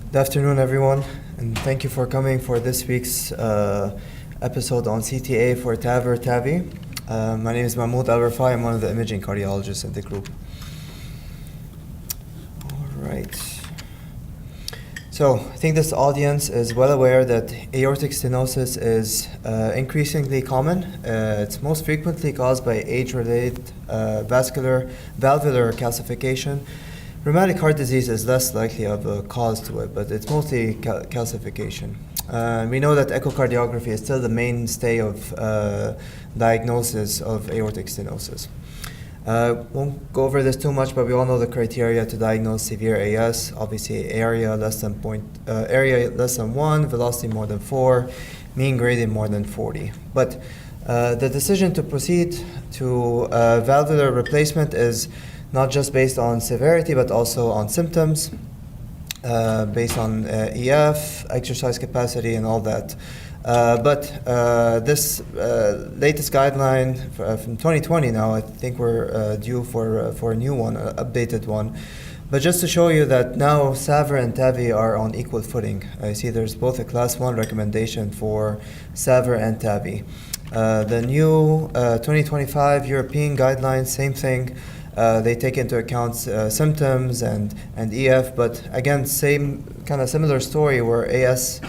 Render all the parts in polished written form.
Good afternoon, everyone, and thank you for coming for this week's episode on CTA for TAVR TAVI. My name is Mahmoud Al-Rafai. I'm one of the imaging cardiologists in the group. All right. So I think this audience is well aware that aortic stenosis is increasingly common. It's most frequently caused by age-related valvular calcification. Rheumatic heart disease is less likely of a cause to it, but it's mostly calcification. We know that echocardiography is still the mainstay of diagnosis of aortic stenosis. Won't go over this too much, but we all know the criteria to diagnose severe AS. Obviously, area less than 1, velocity more than 4, mean gradient more than 40. But the decision to proceed to valvular replacement is not just based on severity, but also on symptoms, based on EF, exercise capacity, and all that. But this latest guideline from 2020 now, I think we're due for a new one, an updated one. But just to show you that now TAVR and TAVI are on equal footing. I see there's both a class 1 recommendation for TAVR and TAVI. The new 2025 European guidelines, same thing. They take into account symptoms and EF, but again, same kind of similar story where AS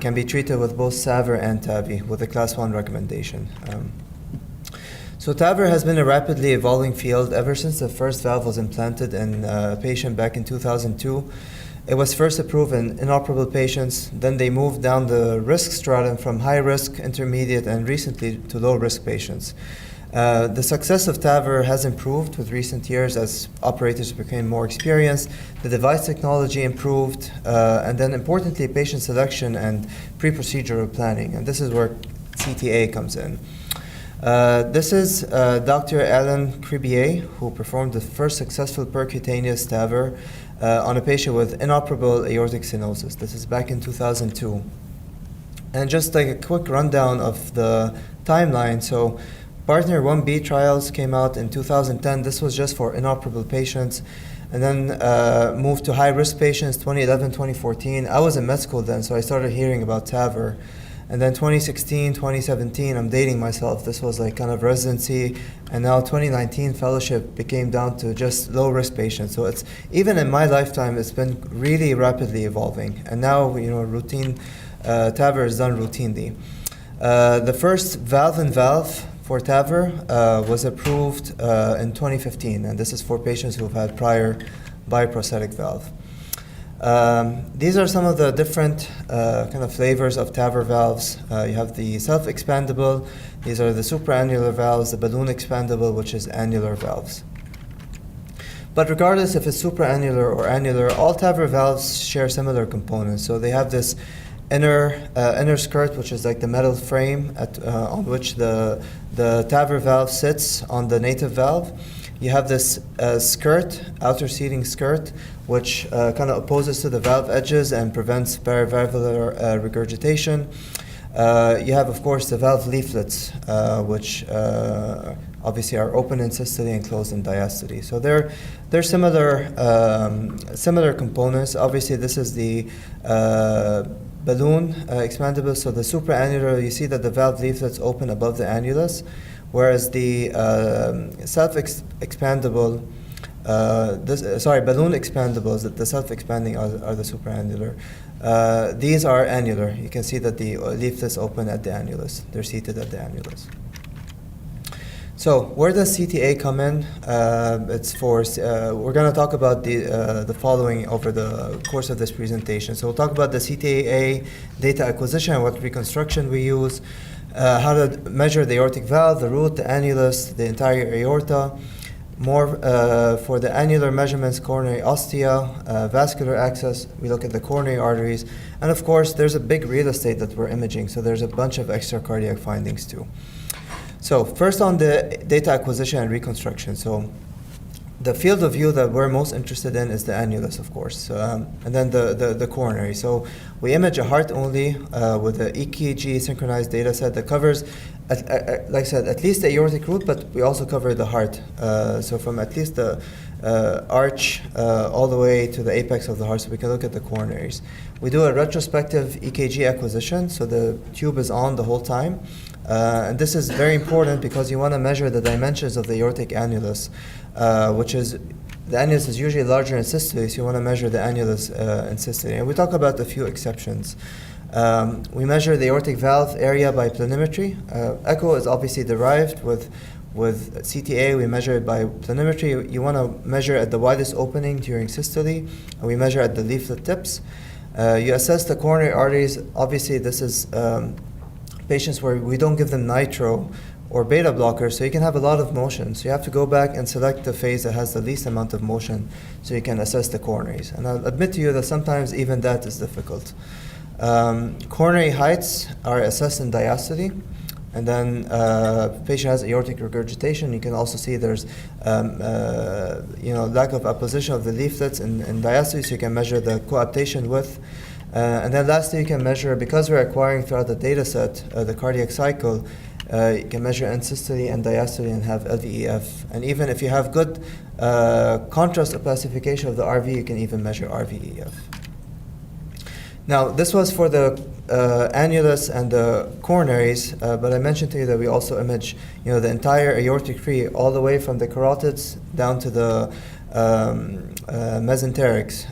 can be treated with both TAVR and TAVI with a class 1 recommendation. So TAVR has been a rapidly evolving field ever since the first valve was implanted in a patient back in 2002. It was first approved in inoperable patients, then they moved down the risk stratum from high risk, intermediate, and recently to low risk patients. The success of TAVR has improved with recent years as operators became more experienced, the device technology improved, and then importantly, patient selection and pre-procedural planning. And this is where CTA comes in. This is Dr. Alan Cribier, who performed the first successful percutaneous TAVR on a patient with inoperable aortic stenosis. This is back in 2002. And just like a quick rundown of the timeline. So Partner 1B trials came out in 2010. This was just for inoperable patients. And then moved to high-risk patients, 2011, 2014. I was in med school then, so I started hearing about TAVR. And then 2016, 2017, I'm dating myself. This was like kind of residency. And now 2019 fellowship became down to just low-risk patients. So it's, even in my lifetime, it's been really rapidly evolving. And now, routine TAVR is done routinely. The first valve-in-valve for TAVR was approved in 2015, and this is for patients who have had prior bioprosthetic valve. These are some of the different kind of flavors of TAVR valves. You have the self-expandable. These are the supraannular valves, the balloon expandable, which is annular valves. But regardless if it's supraannular or annular, all TAVR valves share similar components. So they have this inner skirt, which is like the metal frame on which the TAVR valve sits on the native valve. You have this skirt, outer seating skirt, which kind of opposes to the valve edges and prevents paravalvular regurgitation. You have, of course, the valve leaflets, which obviously are open in systole and closed in diastole. So they're similar components. Obviously, this is the balloon expandable. So the supraannular, you see that the valve leaflets open above the annulus, whereas the self-expandable, balloon expandables, the self-expanding are the supraannular. These are annular. You can see that the leaflets open at the annulus. They're seated at the annulus. So where does CTA come in? It's for we're going to talk about the following over the course of this presentation. So we'll talk about the CTA data acquisition, what reconstruction we use, how to measure the aortic valve, the root, the annulus, the entire aorta. More for the annular measurements, coronary ostia, vascular access. We look at the coronary arteries, and of course, there's a big real estate that we're imaging. So there's a bunch of extra cardiac findings too. So first on the data acquisition and reconstruction. So the field of view that we're most interested in is the annulus, of course, and then the coronary. So we image a heart only with the EKG synchronized data set that covers, like I said, at least the aortic root, but we also cover the heart. So from at least the arch all the way to the apex of the heart, so we can look at the coronaries. We do a retrospective EKG acquisition, so the tube is on the whole time. And this is very important because you want to measure the dimensions of the aortic annulus, which is, the annulus is usually larger in systole, so you want to measure the annulus in systole. And we talk about a few exceptions. We measure the aortic valve area by planimetry. Echo is obviously derived with CTA. We measure it by planimetry. You want to measure at the widest opening during systole, and we measure at the leaflet tips. You assess the coronary arteries. Obviously, this is patients where we don't give them nitro or beta blockers, so you can have a lot of motion. So you have to go back and select the phase that has the least amount of motion so you can assess the coronaries. And I'll admit to you that sometimes even that is difficult. Coronary heights are assessed in diastole. And then patient has aortic regurgitation. You can also see there's lack of apposition of the leaflets in diastole, so you can measure the coaptation width. And then lastly, you can measure, because we're acquiring throughout the data set the cardiac cycle, you can measure end systole and diastole and have LVEF. And even if you have good contrast opacification of the RV, you can even measure RVEF. Now, this was for the annulus and the coronaries, but I mentioned to you that we also image, the entire aortic tree all the way from the carotids down to the mesenterics.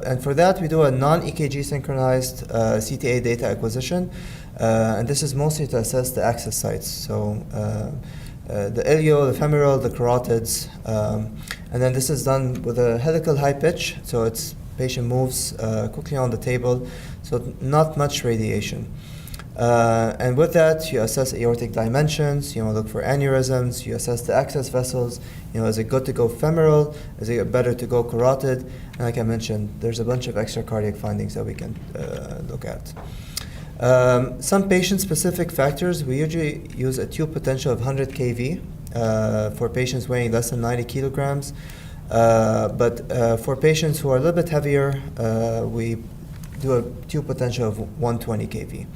And for that, we do a non-EKG synchronized CTA data acquisition, and this is mostly to assess the access sites. So the ilio, the femoral, the carotids, and then this is done with a helical high pitch, so it's patient moves quickly on the table, so not much radiation. And with that, you assess aortic dimensions, look for aneurysms, you assess the access vessels, is it good to go femoral, is it better to go carotid, and like I mentioned, there's a bunch of extra cardiac findings that we can look at. Some patient-specific factors, we usually use a tube potential of 100 kV for patients weighing less than 90 kilograms. But for patients who are a little bit heavier, we do a tube potential of 120 kV.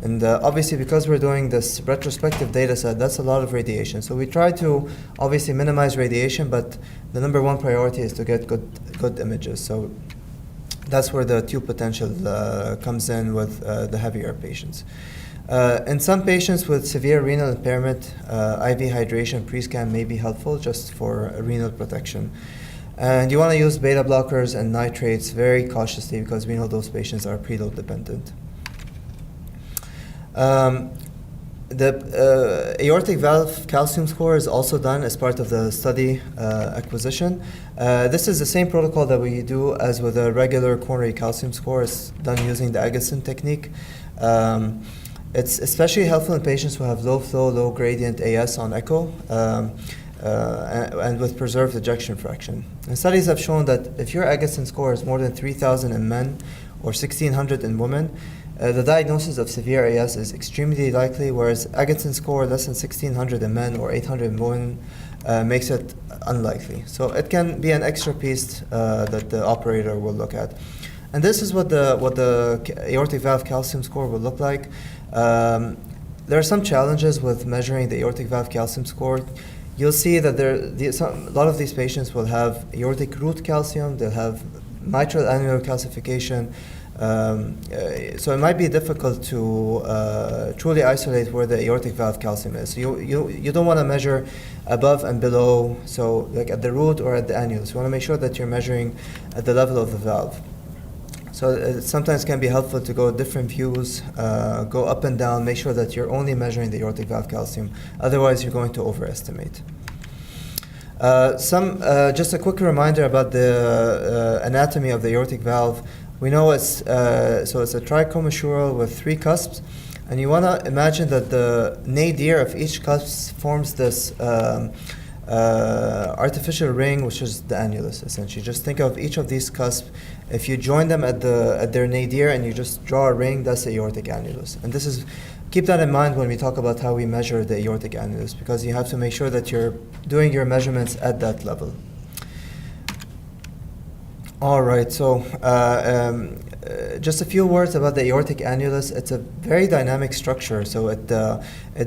And obviously, because we're doing this retrospective data set, that's a lot of radiation. So we try to obviously minimize radiation, but the number one priority is to get good images. So that's where the tube potential comes in with the heavier patients. In some patients with severe renal impairment, IV hydration pre-scan may be helpful just for renal protection. And you want to use beta blockers and nitrates very cautiously because we know those patients are preload dependent. The aortic valve calcium score is also done as part of the study acquisition. This is the same protocol that we do as with a regular coronary calcium score. It's done using the Agassiz technique. It's especially helpful in patients who have low flow, low gradient AS on echo and with preserved ejection fraction. And studies have shown that if your Agassiz score is more than 3,000 in men or 1,600 in women, the diagnosis of severe AS is extremely likely, whereas Agassiz score less than 1,600 in men or 800 in women makes it unlikely. So it can be an extra piece that the operator will look at. And this is what the aortic valve calcium score will look like. There are some challenges with measuring the aortic valve calcium score. You'll see that a lot of these patients will have aortic root calcium, they'll have mitral annular calcification, so it might be difficult to truly isolate where the aortic valve calcium is. You don't want to measure above and below, so like at the root or at the annulus. You want to make sure that you're measuring at the level of the valve. So it sometimes can be helpful to go different views, go up and down, make sure that you're only measuring the aortic valve calcium. Otherwise, you're going to overestimate. Just a quick reminder about the anatomy of the aortic valve. We know it's a trichromachural with 3 cusps, and you want to imagine that the nadir of each cusp forms this artificial ring, which is the annulus, essentially. Just think of each of these cusps. If you join them at their nadir and you just draw a ring, that's the aortic annulus. And keep that in mind when we talk about how we measure the aortic annulus, because you have to make sure that you're doing your measurements at that level. All right, so just a few words about the aortic annulus. It's a very dynamic structure, so it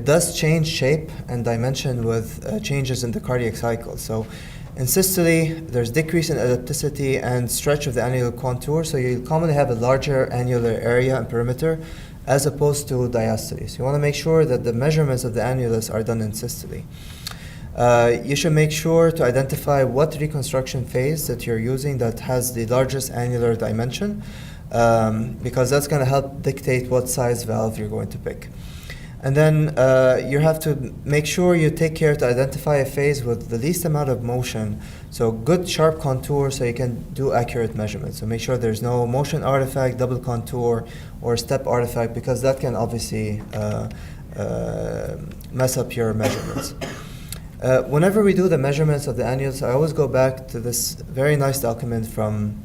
does change shape and dimension with changes in the cardiac cycle. So In systole, there's decrease in ellipticity and stretch of the annular contour, so you commonly have a larger annular area and perimeter as opposed to diastole. So you want to make sure that the measurements of the annulus are done in systole. You should make sure to identify what reconstruction phase that you're using that has the largest annular dimension, because that's going to help dictate what size valve you're going to pick. And then you have to make sure you take care to identify a phase with the least amount of motion. So good sharp contour so you can do accurate measurements. So make sure there's no motion artifact, double contour, or step artifact, because that can obviously mess up your measurements. Whenever we do the measurements of the annulus, I always go back to this very nice document from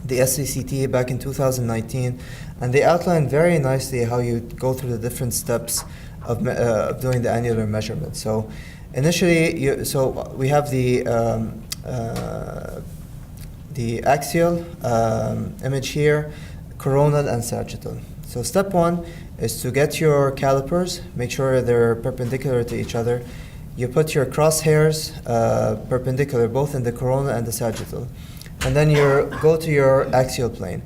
the SCCT back in 2019, and they outline very nicely how you go through the different steps of doing the annular measurement. So initially, so we have the axial image here, coronal and sagittal. So step one is to get your calipers, make sure they're perpendicular to each other. You put your crosshairs perpendicular both in the coronal and the sagittal. And then you go to your axial plane.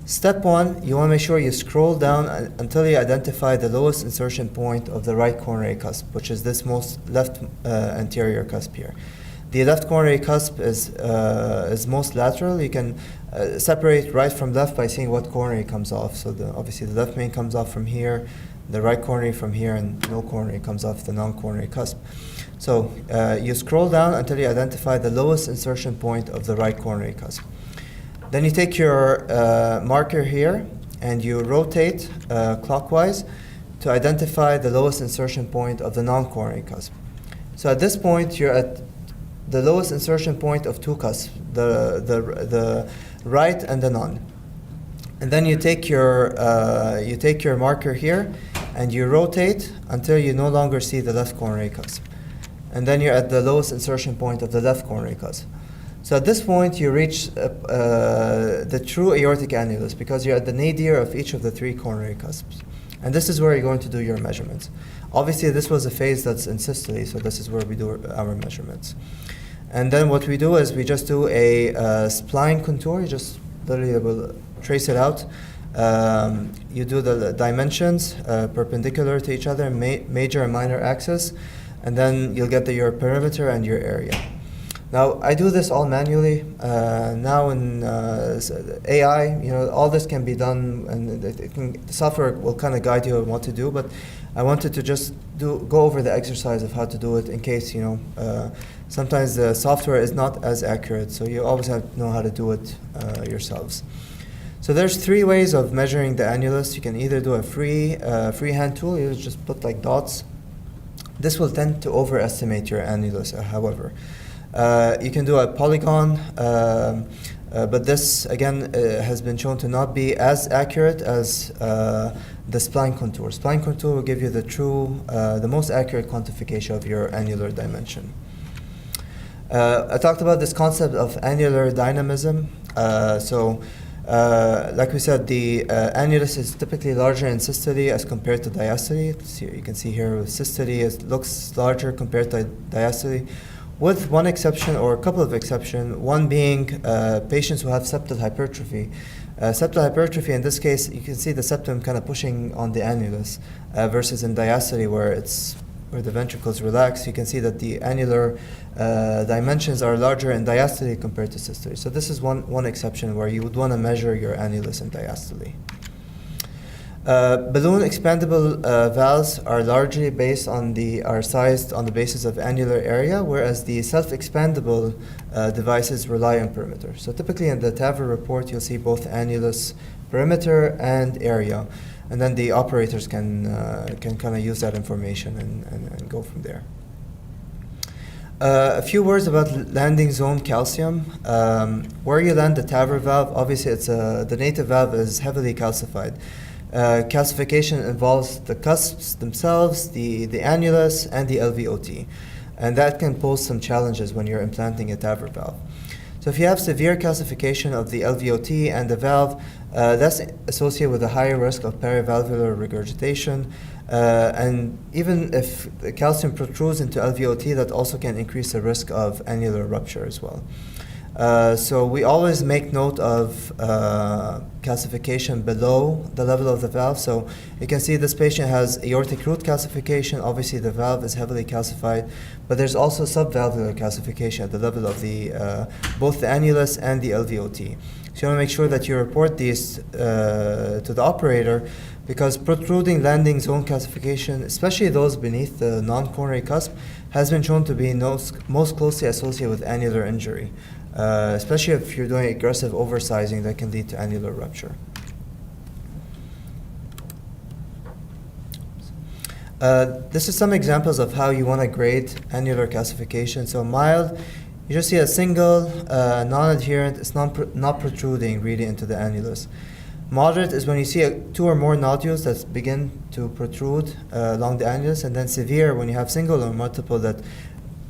Step one, you want to make sure you scroll down until you identify the lowest insertion point of the right coronary cusp, which is this most left anterior cusp here. The left coronary cusp is most lateral. You can separate right from left by seeing what coronary comes off. So obviously the left main comes off from here, the right coronary from here, and no coronary comes off the non-coronary cusp. So you scroll down until you identify the lowest insertion point of the right coronary cusp. Then you take your marker here and you rotate clockwise to identify the lowest insertion point of the non-coronary cusp. So at this point, you're at the lowest insertion point of two cusps, the right and the non. And then you take your marker here and you rotate until you no longer see the left coronary cusp. And then you're at the lowest insertion point of the left coronary cusp. So at this point, you reach the true aortic annulus because you're at the nadir of each of the three coronary cusps. And this is where you're going to do your measurements. Obviously, this was a phase that's in systole, so this is where we do our measurements. And then what we do is we just do a spline contour. You just literally will trace it out. You do the dimensions perpendicular to each other, major and minor axis, and then you'll get your perimeter and your area. Now, I do this all manually. Now in AI, all this can be done, and the software will kind of guide you on what to do, but I wanted to just go over the exercise of how to do it in case, sometimes the software is not as accurate, so you always have to know how to do it yourselves. So there's three ways of measuring the annulus. You can either do a freehand tool, you just put like dots. This will tend to overestimate your annulus, however. You can do a polygon, but this, again, has been shown to not be as accurate as the spline contour. Spline contour will give you the most accurate quantification of your annular dimension. I talked about this concept of annular dynamism. Like we said, the annulus is typically larger in systole as compared to diastole. You can see here with systole, it looks larger compared to diastole, with one exception or a couple of exceptions, one being patients who have septal hypertrophy. Septal hypertrophy, in this case, you can see the septum kind of pushing on the annulus, versus in diastole where the ventricles relax. You can see that the annular dimensions are larger in diastole compared to systole. So this is one exception where you would want to measure your annulus in diastole. Balloon expandable valves are largely are sized on the basis of annular area, whereas the self-expandable devices rely on perimeter. So typically in the TAVR report, you'll see both annulus perimeter and area, and then the operators can kind of use that information and go from there. A few words about landing zone calcium. Where you land the TAVR valve, obviously the native valve is heavily calcified. Calcification involves the cusps themselves, the annulus, and the LVOT. And that can pose some challenges when you're implanting a TAVR valve. So if you have severe calcification of the LVOT and the valve, that's associated with a higher risk of perivalvular regurgitation. And even if the calcium protrudes into LVOT, that also can increase the risk of annular rupture as well. So we always make note of calcification below the level of the valve. So you can see this patient has aortic root calcification. Obviously, the valve is heavily calcified, but there's also subvalvular calcification at the level of the both the annulus and the LVOT. So you want to make sure that you report these to the operator, because protruding landing zone calcification, especially those beneath the non-coronary cusp, has been shown to be most closely associated with annular injury. Especially if you're doing aggressive oversizing that can lead to annular rupture. This is some examples of how you want to grade annular calcification. So mild, you just see a single, non-adherent, it's not protruding really into the annulus. Moderate is when you see two or more nodules that begin to protrude along the annulus, and then severe when you have single or multiple that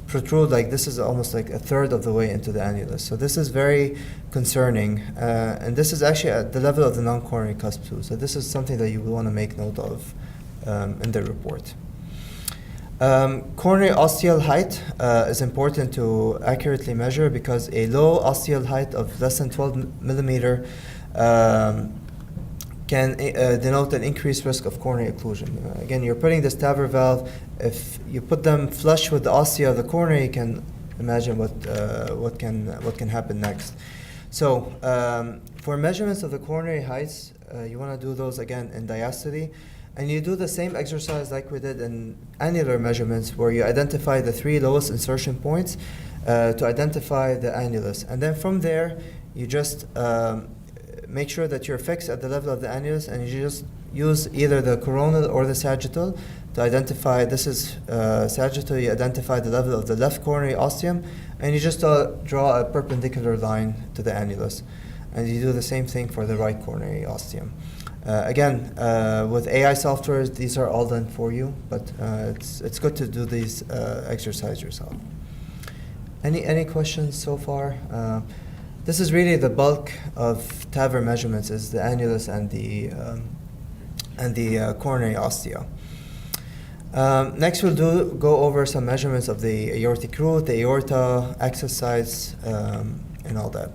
protrude, like this is almost like a third of the way into the annulus. So this is very concerning, and this is actually at the level of the non-coronary cusp too. So this is something that you will want to make note of in the report. Coronary ostial height is important to accurately measure, because a low ostial height of less than 12 millimeter can denote an increased risk of coronary occlusion. Again, you're putting this TAVR valve. If you put them flush with the ostia of the coronary, you can imagine what can happen next. So for measurements of the coronary heights, you want to do those again in diastole, and you do the same exercise like we did in annular measurements, where you identify the 3 lowest insertion points to identify the annulus, and then from there you just make sure that you're fixed at the level of the annulus, and you just use either the coronal or the sagittal to identify. This is sagittal. You identify the level of the left coronary ostium, and you just draw a perpendicular line to the annulus, and you do the same thing for the right coronary ostium. Again, with AI software, these are all done for you, but it's good to do these exercise yourself. Any questions so far? This is really the bulk of TAVR measurements, is the annulus and the coronary ostia. Next, we'll go over some measurements of the aortic root, the aorta, access sites, and all that.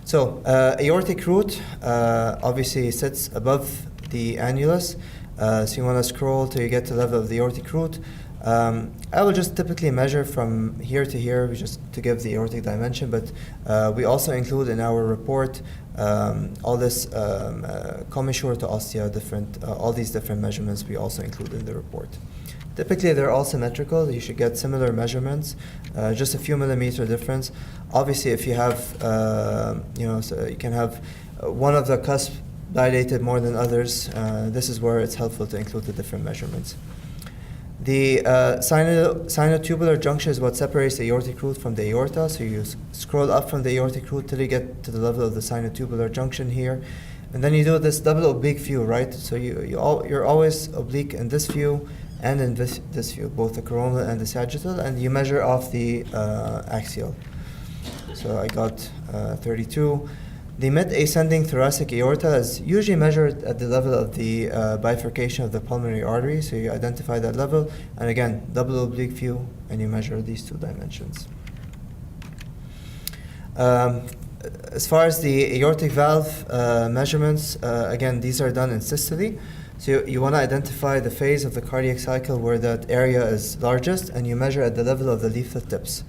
So aortic root obviously sits above the annulus. So you want to scroll till you get to the level of the aortic root. I will just typically measure from here to here, just to give the aortic dimension, but we also include in our report all this commissure to ostia, all these different measurements we also include in the report. Typically, they're all symmetrical. You should get similar measurements, just a few millimeter difference. Obviously, if you have, so you can have one of the cusps dilated more than others. This is where it's helpful to include the different measurements. The sinotubular junction is what separates the aortic root from the aorta. So you scroll up from the aortic root till you get to the level of the sinotubular junction here. And then you do this double oblique view, right? So you're always oblique in this view and in this view, both the coronal and the sagittal, and you measure off the axial. So I got 32. The mid-ascending thoracic aorta is usually measured at the level of the bifurcation of the pulmonary artery. So you identify that level, and again, double oblique view, and you measure these 2 dimensions. As far as the aortic valve measurements, again, these are done in systole. So you want to identify the phase of the cardiac cycle where that area is largest, and you measure at the level of the leaflet tips.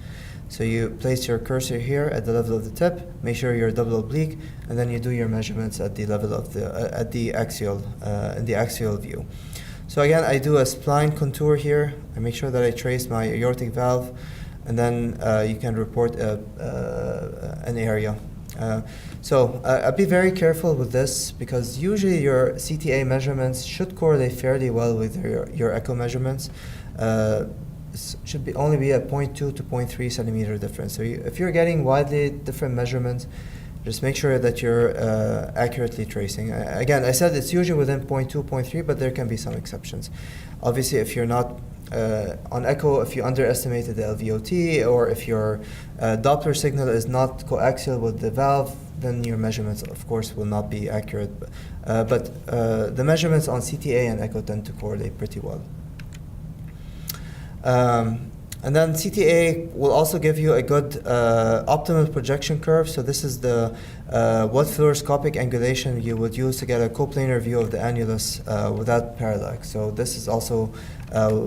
So you place your cursor here at the level of the tip, make sure you're double oblique, and then you do your measurements at the level of the axial, in the axial view. So again, I do a spline contour here. I make sure that I trace my aortic valve, and then you can report an area. So I'll be very careful with this, because usually your CTA measurements should correlate fairly well with your echo measurements. Should only be a 0.2 to 0.3 centimeter difference. So if you're getting widely different measurements, just make sure that you're accurately tracing. Again, I said it's usually within 0.2, 0.3, but there can be some exceptions. Obviously, if you're not on echo, if you underestimated the LVOT, or if your Doppler signal is not coaxial with the valve, then your measurements, of course, will not be accurate. But the measurements on CTA and echo tend to correlate pretty well. And then CTA will also give you a good optimal projection curve. So this is the what fluoroscopic angulation you would use to get a coplanar view of the annulus without parallax. So this is also,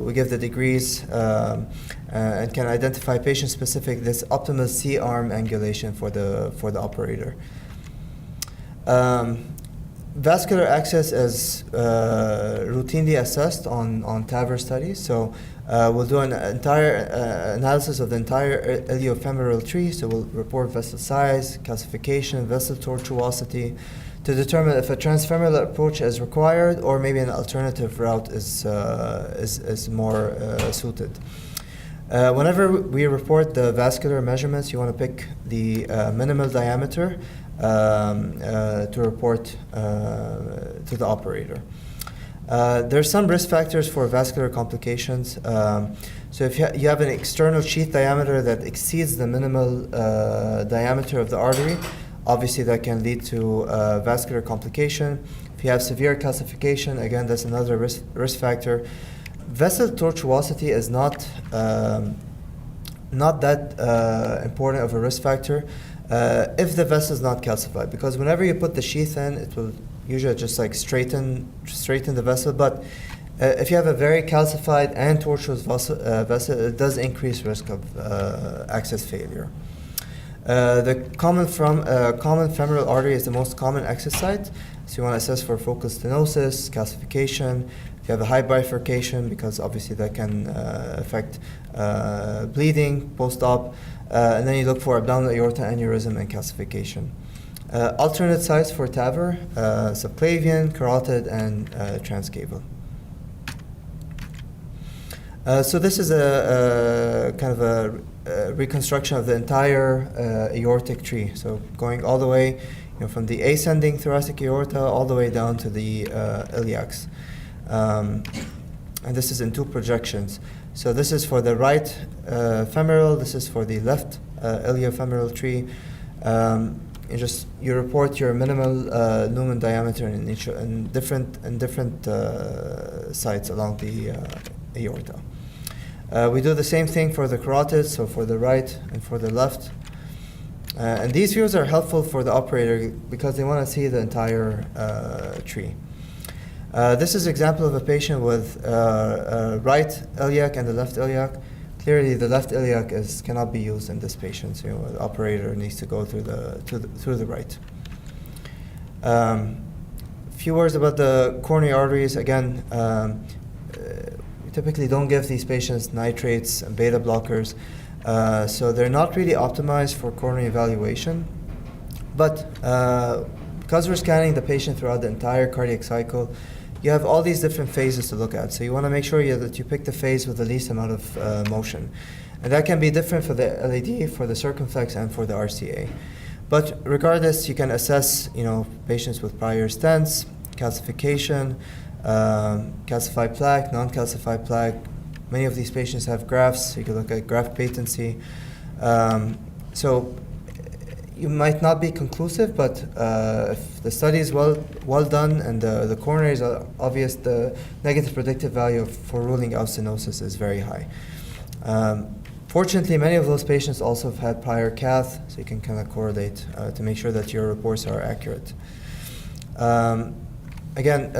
we give the degrees and can identify patient-specific this optimal C-arm angulation for the operator. Vascular access is routinely assessed on TAVR studies. So we'll do an entire analysis of the entire iliofemoral tree. So we'll report vessel size, calcification, vessel tortuosity, to determine if a transfemoral approach is required or maybe an alternative route is more suited. Whenever we report the vascular measurements, you want to pick the minimal diameter to report to the operator. There's some risk factors for vascular complications. So if you have an external sheath diameter that exceeds the minimal diameter of the artery, obviously that can lead to vascular complication. If you have severe calcification, again, that's another risk factor. Vessel tortuosity is not that important of a risk factor if the vessel is not calcified, because whenever you put the sheath in, it will usually just like straighten the vessel. But if you have a very calcified and tortuous vessel, it does increase risk of access failure. The common femoral artery is the most common access site, so you want to assess for focal stenosis, calcification. If you have a high bifurcation, because obviously that can affect bleeding post-op, and then you look for abdominal aorta aneurysm and calcification. Alternate sites for TAVR, subclavian, carotid, and transcaval. So this is a kind of a reconstruction of the entire aortic tree. So going all the way, from the ascending thoracic aorta all the way down to the iliacs. And this is in two projections. So this is for the right femoral, this is for the left iliofemoral tree. You report your minimal lumen diameter in different sites along the aorta. We do the same thing for the carotid, so for the right and for the left. And these views are helpful for the operator because they want to see the entire tree. This is an example of a patient with right iliac and the left iliac. Clearly, the left iliac cannot be used in this patient, so the operator needs to go through the right. Few words about the coronary arteries. Again, we typically don't give these patients nitrates and beta blockers, so they're not really optimized for coronary evaluation. But because we're scanning the patient throughout the entire cardiac cycle, you have all these different phases to look at. So you want to make sure that you pick the phase with the least amount of motion. And that can be different for the LAD, for the circumflex, and for the RCA. But regardless, you can assess, patients with prior stents, calcification, calcified plaque, non-calcified plaque. Many of these patients have grafts, so you can look at graft patency. So you might not be conclusive, but if the study is well done and the coronaries are obvious, the negative predictive value for ruling out stenosis is very high. Fortunately, many of those patients also have had prior cath, so you can kind of correlate to make sure that your reports are accurate. Again,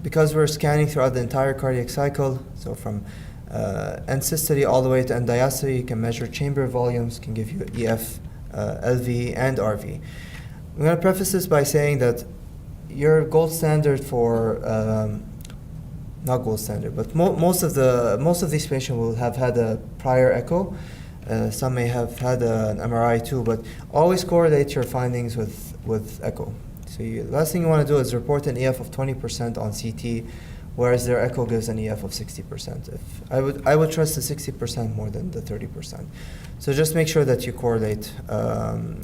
because we're scanning throughout the entire cardiac cycle, so from end systole all the way to end diastole, you can measure chamber volumes, can give you EF, LV, and RV. I'm going to preface this by saying that your gold standard for, not gold standard, but most of these patients will have had a prior echo. Some may have had an MRI too, but always correlate your findings with echo. So the last thing you want to do is report an EF of 20% on CT whereas their echo gives an EF of 60%. I would trust the 60% more than the 30%. So just make sure that you correlate,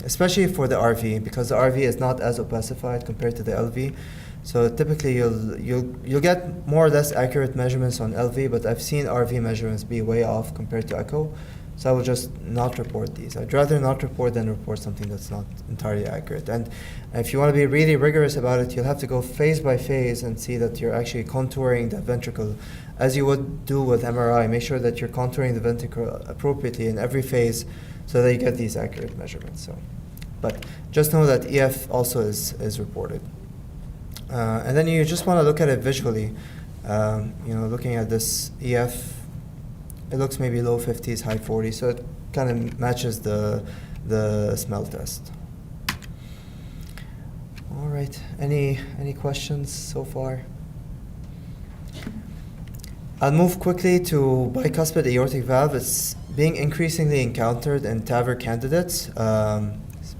especially for the RV, because the RV is not as opacified compared to the LV. So typically you'll get more or less accurate measurements on LV, but I've seen RV measurements be way off compared to echo. So I will just not report these. I'd rather not report than report something that's not entirely accurate. And if you want to be really rigorous about it, you'll have to go phase by phase and see that you're actually contouring the ventricle as you would do with MRI. Make sure that you're contouring the ventricle appropriately in every phase so that you get these accurate measurements. So, but just know that EF also is reported. And then you just want to look at it visually. Looking at this EF, it looks maybe low 50s, high 40s, so it kind of matches the smell test. All right, any questions so far? I'll move quickly to bicuspid aortic valve. It's being increasingly encountered in TAVR candidates.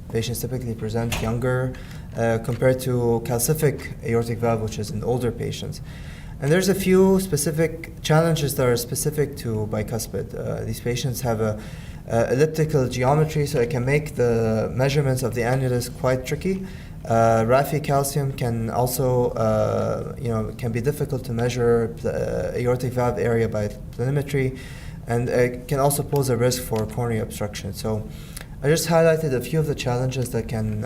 Patients typically present younger compared to calcific aortic valve, which is in older patients. And there's a few specific challenges that are specific to bicuspid. These patients have a elliptical geometry, so it can make the measurements of the annulus quite tricky. Raphe calcium can also, can be difficult to measure the aortic valve area by planimetry, and it can also pose a risk for coronary obstruction. So I just highlighted a few of the challenges that can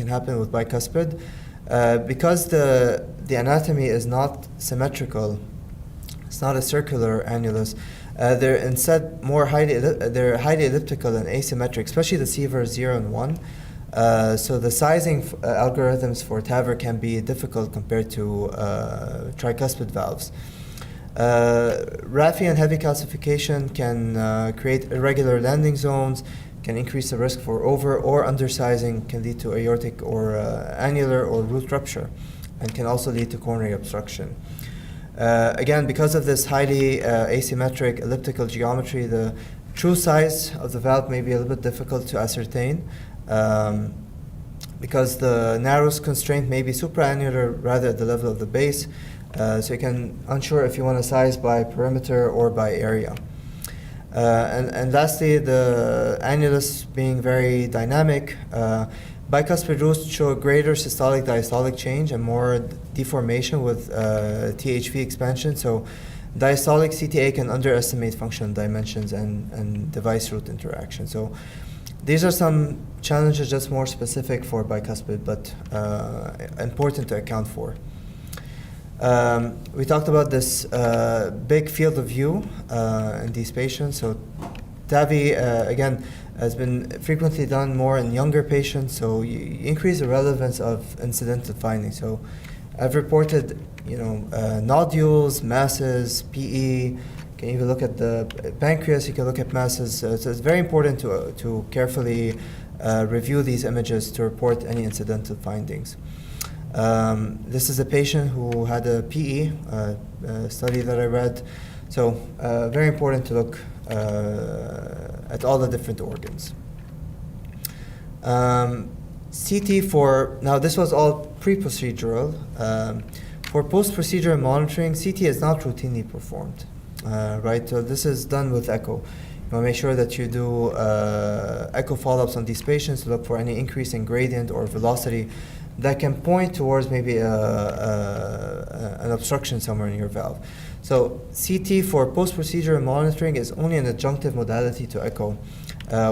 happen with bicuspid. Because the anatomy is not symmetrical, it's not a circular annulus, they're instead they're highly elliptical and asymmetric, especially the severs 0 and 1. So the sizing algorithms for TAVR can be difficult compared to tricuspid valves. Raphe and heavy calcification can create irregular landing zones, can increase the risk for over or undersizing, can lead to aortic or annular or root rupture, and can also lead to coronary obstruction. Again, because of this highly asymmetric elliptical geometry, the true size of the valve may be a little bit difficult to ascertain because the narrowest constraint may be supraannular rather at the level of the base, so you can unsure if you want to size by perimeter or by area. And lastly, the annulus being very dynamic, bicuspid roots show greater systolic diastolic change and more deformation with THV expansion. So diastolic CTA can underestimate functional dimensions and device root interaction. So these are some challenges just more specific for bicuspid, but important to account for. We talked about this big field of view in these patients. So TAVI, again, has been frequently done more in younger patients, so you increase the relevance of incidental findings. So I've reported, nodules, masses, PE. You can even look at the pancreas, you can look at masses. So it's very important to carefully review these images to report any incidental findings. This is a patient who had a PE study that I read. So very important to look at all the different organs. CT now this was all pre-procedural. For post-procedural monitoring, CT is not routinely performed, right? So this is done with echo. You want to make sure that you do echo follow-ups on these patients to look for any increase in gradient or velocity that can point towards maybe an obstruction somewhere in your valve. So CT for post-procedural monitoring is only an adjunctive modality to echo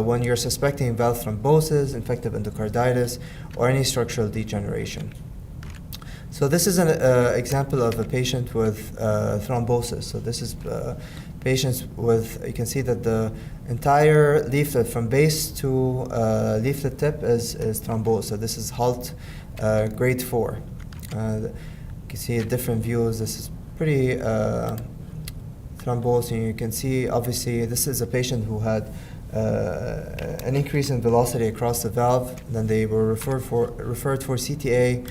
when you're suspecting valve thrombosis, infective endocarditis, or any structural degeneration. So this is an example of a patient with thrombosis. So this is patients with, you can see that the entire leaflet from base to leaflet tip is thrombosed. So this is HALT grade 4. You can see different views. This is pretty thrombosed, and you can see obviously this is a patient who had an increase in velocity across the valve. Then they were referred for CTA,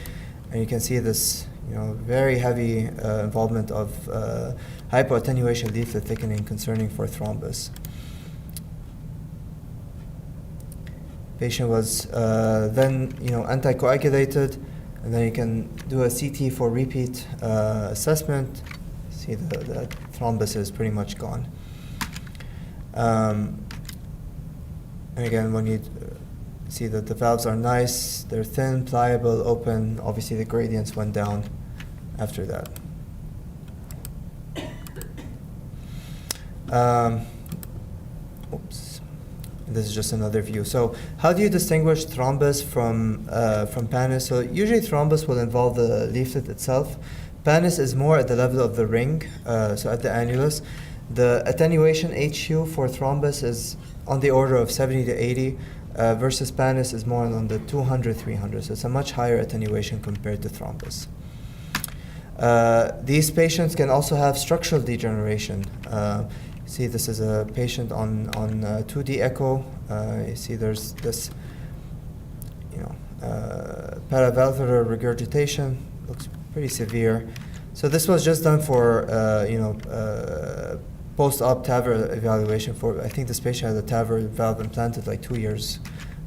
and you can see this very heavy involvement of hypoattenuation leaflet thickening concerning for thrombus. Patient was then anticoagulated, and then you can do a CT for repeat assessment. See the thrombus is pretty much gone. And again, when you see that the valves are nice, they're thin, pliable, open, obviously the gradients went down after that. Oops. This is just another view. So how do you distinguish thrombus from pannus? So usually thrombus will involve the leaflet itself. Pannus is more at the level of the ring, so at the annulus. The attenuation HU for thrombus is on the order of 70 to 80, versus pannus is more on the 200, 300. So it's a much higher attenuation compared to thrombus. These patients can also have structural degeneration. See, this is a patient on 2D echo. You see there's this, paravalvular regurgitation, looks pretty severe. So this was just done for, post-op TAVR evaluation for, I think this patient had a TAVR valve implanted like 2 years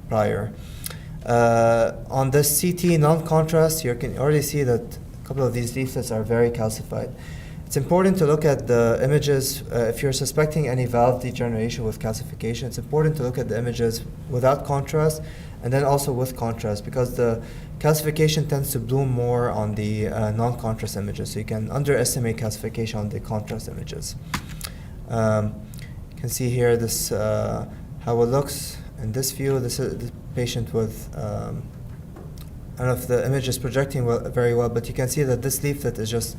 prior. On this CT non-contrast, you can already see that a couple of these leaflets are very calcified. It's important to look at the images. If you're suspecting any valve degeneration with calcification, it's important to look at the images without contrast and then also with contrast, because the calcification tends to bloom more on the non-contrast images, so you can underestimate calcification on the contrast images. You can see here this how it looks in this view. This is the patient with, I don't know if the image is projecting very well, but you can see that this leaflet is just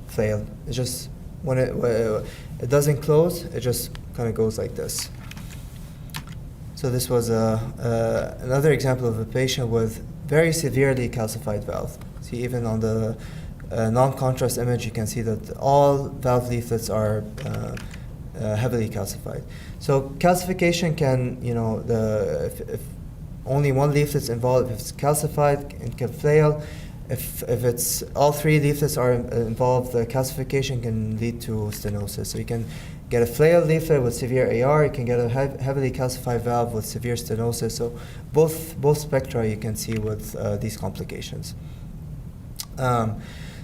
flailed. It's just, when it doesn't close, it just kind of goes like this. So this was another example of a patient with very severely calcified valve. See, even on the non-contrast image, you can see that all valve leaflets are heavily calcified. So calcification can, if only one leaflet's involved, if it's calcified, it can flail. If it's all three leaflets are involved, the calcification can lead to stenosis. So you can get a flailed leaflet with severe AR, you can get a heavily calcified valve with severe stenosis. So both spectra you can see with these complications.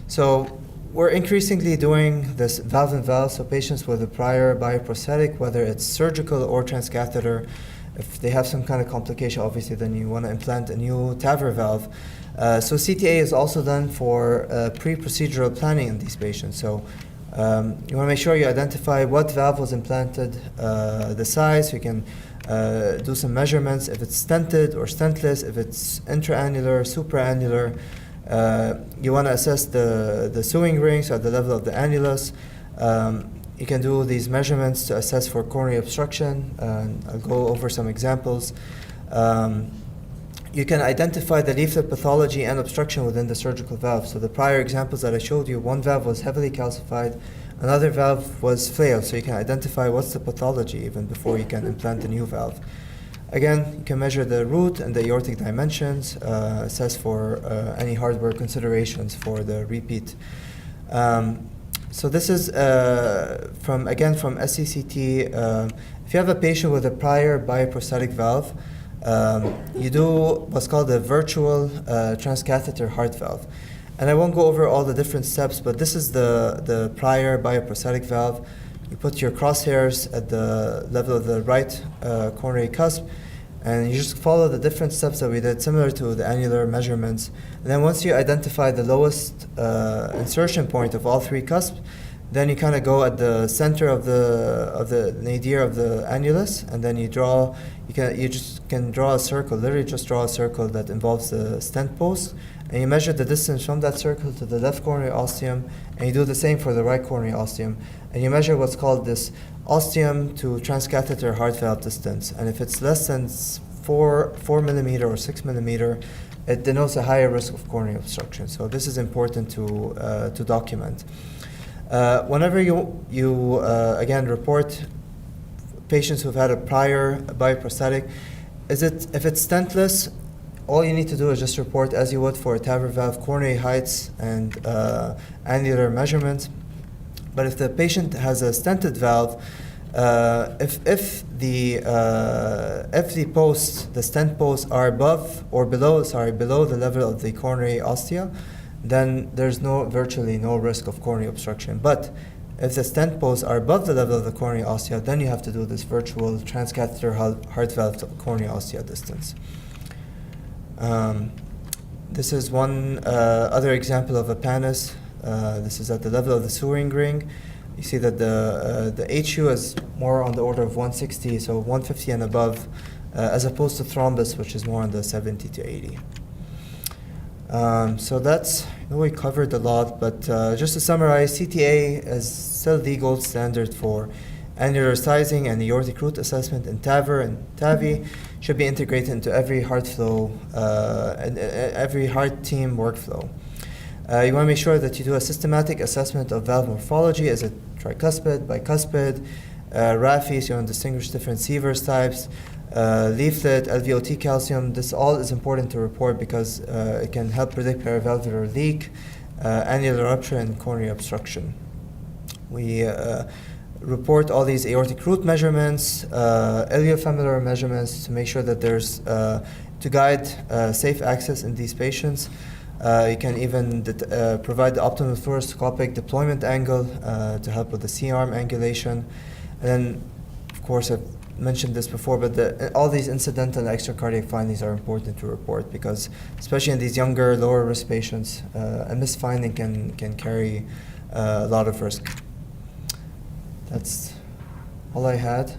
So we're increasingly doing this valve-in-valve, so patients with a prior bioprosthetic, whether it's surgical or transcatheter, if they have some kind of complication, obviously, then you want to implant a new TAVR valve. So CTA is also done for pre-procedural planning in these patients. So you want to make sure you identify what valve was implanted, the size, so you can do some measurements, if it's stented or stentless, if it's intraannular, supraannular. You want to assess the sewing rings at the level of the annulus. You can do these measurements to assess for coronary obstruction, and I'll go over some examples. You can identify the leaflet pathology and obstruction within the surgical valve. So the prior examples that I showed you, one valve was heavily calcified, another valve was flailed, so you can identify what's the pathology even before you can implant a new valve. Again, you can measure the root and the aortic dimensions, assess for any hardware considerations for the repeat. So this is from SCCT. If you have a patient with a prior bioprosthetic valve, you do what's called a virtual transcatheter heart valve. And I won't go over all the different steps, but this is the prior bioprosthetic valve. You put your crosshairs at the level of the right coronary cusp, and you just follow the different steps that we did, similar to the annular measurements. And then once you identify the lowest insertion point of all three cusps, then you kind of go at the center of the nadir of the annulus, and then you just can draw a circle, literally just draw a circle that involves the stent post, and you measure the distance from that circle to the left coronary ostium, and you do the same for the right coronary ostium, and you measure what's called this ostium to transcatheter heart valve distance. And if it's less than 4 millimeter or 6 millimeter, it denotes a higher risk of coronary obstruction. So this is important to document. Whenever you again report patients who've had a prior bioprosthetic, if it's stentless, all you need to do is just report as you would for a TAVR valve, coronary heights and annular measurements. But if the patient has a stented valve, if the stent posts are below the level of the coronary ostia, then there's virtually no risk of coronary obstruction. But If the stent posts are above the level of the coronary ostia, then you have to do this virtual transcatheter heart valve to coronary ostia distance. This is one other example of a pannus. This is at the level of the sewing ring. You see that the HU is more on the order of 160, so 150 and above, as opposed to thrombus, which is more on the 70 to 80. So that's, we covered a lot, but just to summarize, CTA is still the gold standard for annular sizing and aortic root assessment in TAVR and TAVI. Should be integrated into every heart flow, and every heart team workflow. You want to make sure that you do a systematic assessment of valve morphology. Is it tricuspid, bicuspid, RAFI, so you want to distinguish different sievers types, leaflet, LVOT calcium. This all is important to report because it can help predict paravalvular leak, annular rupture, and coronary obstruction. We report all these aortic root measurements, iliofemoral measurements to make sure that there's, to guide safe access in these patients. You can even provide the optimal fluoroscopic deployment angle to help with the C-arm angulation. And then, of course, I've mentioned this before, but all these incidental and extracardiac findings are important to report because, especially in these younger, lower risk patients, a misfinding can carry a lot of risk. That's all I had.